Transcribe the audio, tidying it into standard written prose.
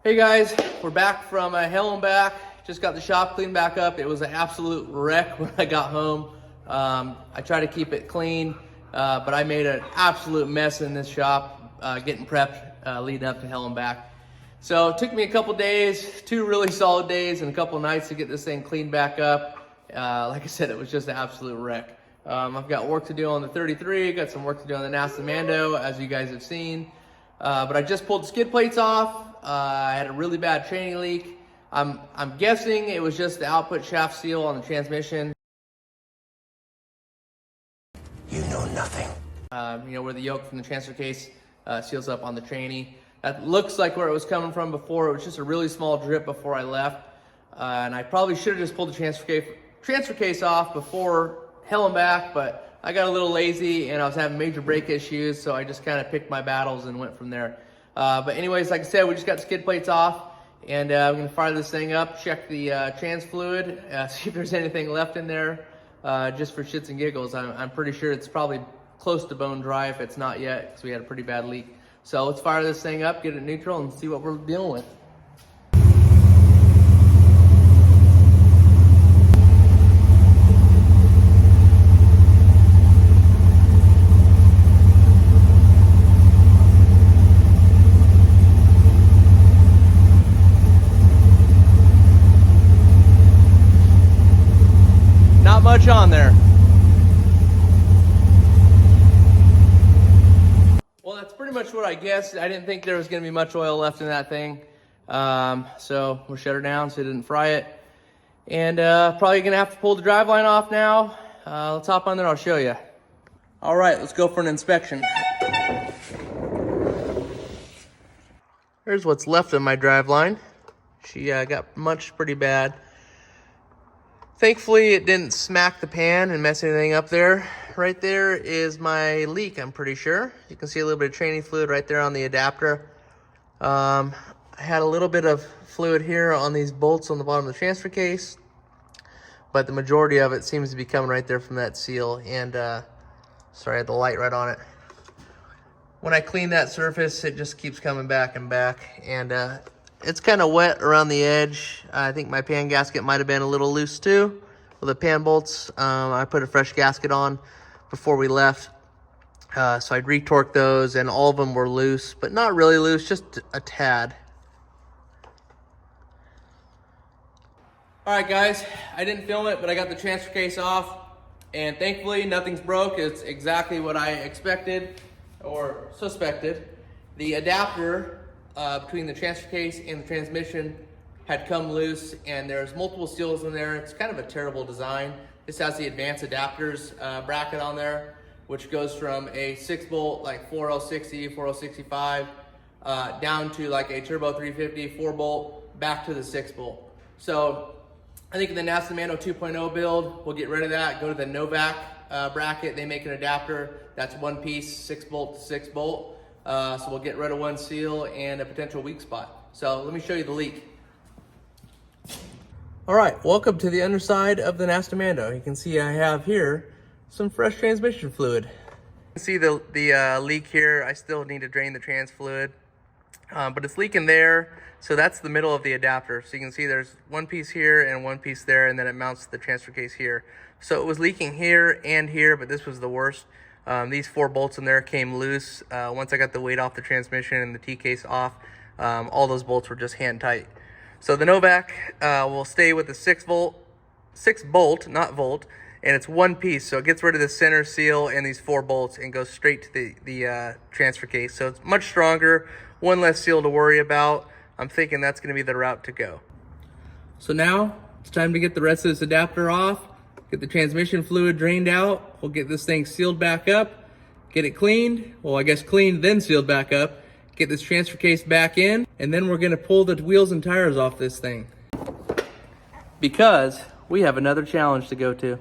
Hey guys, we're back from hell and back. Just got the shop cleaned back up. It was an absolute wreck when I got home. I try to keep it clean, but I made an absolute mess in this shop getting prepped leading up to hell and back. So it took me a couple days, 2 really solid days and a couple nights to get this thing cleaned back up. Like I said, it was just an absolute wreck. I've got work to do on the 33, got some work to do on the nastamando, as you guys have seen. But I just pulled the skid plates off. I had a really bad training leak. I'm guessing it was just the output shaft seal on the transmission. You know nothing. Where the yoke from the transfer case seals up on the tranny. That looks like where it was coming from before. It was just a really small drip before I left. And I probably should have just pulled the transfer case off before hell and back, but I got a little lazy and I was having major brake issues, so I just kind of picked my battles and went from there. But anyways, like I said, we just got the skid plates off, and I'm gonna fire this thing up, check the trans fluid, see if there's anything left in there, just for shits and giggles. I'm pretty sure it's probably close to bone dry if it's not yet, because we had a pretty bad leak. So let's fire this thing up, get it neutral, and see what we're dealing with. Not much on there. Well, that's pretty much what I guessed. I didn't think there was going to be much oil left in that thing. So we'll shut her down so it didn't fry it. And probably going to have to pull the driveline off now. Let's hop on there, I'll show you. All right, let's go for an inspection. Here's what's left of my driveline. She got munched pretty bad. Thankfully, it didn't smack the pan and mess anything up there. Right there is my leak, I'm pretty sure. You can see a little bit of training fluid right there on the adapter. I had a little bit of fluid here on these bolts on the bottom of the transfer case, but the majority of it seems to be coming right there from that seal. And sorry, I had the light right on it. When I clean that surface, it just keeps coming back and back. And it's kind of wet around the edge. I think my pan gasket might have been a little loose too with the pan bolts. I put a fresh gasket on before we left. So I'd retorque those, and all of them were loose, but not really loose, just a tad. All right, guys, I didn't film it, but I got the transfer case off, and thankfully nothing's broke. It's exactly what I expected or suspected. The adapter between the transfer case and the transmission had come loose, and there's multiple seals in there. It's kind of a terrible design. This has the advanced adapters bracket on there, which goes from a 6-bolt like 4L60, 4L65, down to like a turbo 350 4-bolt, back to the 6-bolt. So I think in the nastamando 2.0 build, we'll get rid of that, go to the Novak bracket. They make an adapter that's one piece, 6-bolt to 6-bolt. So we'll get rid of one seal and a potential weak spot. So let me show you the leak. All right, welcome to the underside of the nastamando. You can see I have here some fresh transmission fluid. You can see the leak here. I still need to drain the trans fluid, but it's leaking there. So that's the middle of the adapter. So you can see there's one piece here and one piece there, and then it mounts to the transfer case here. So it was leaking here and here, but this was the worst. These 4 bolts in there came loose. Once I got the weight off the transmission and the T-case off, all those bolts were just hand tight. So the Novak will stay with the 6-bolt, not volt, and it's one piece. So it gets rid of the center seal and these 4 bolts and goes straight to the transfer case. So it's much stronger, one less seal to worry about. I'm thinking that's going to be the route to go. So now it's time to get the rest of this adapter off. Get the transmission fluid drained out. We'll get this thing sealed back up, get it cleaned. Well, I guess cleaned, then sealed back up. Get this transfer case back in, and then we're gonna pull the wheels and tires off this thing, because we have another challenge to go to.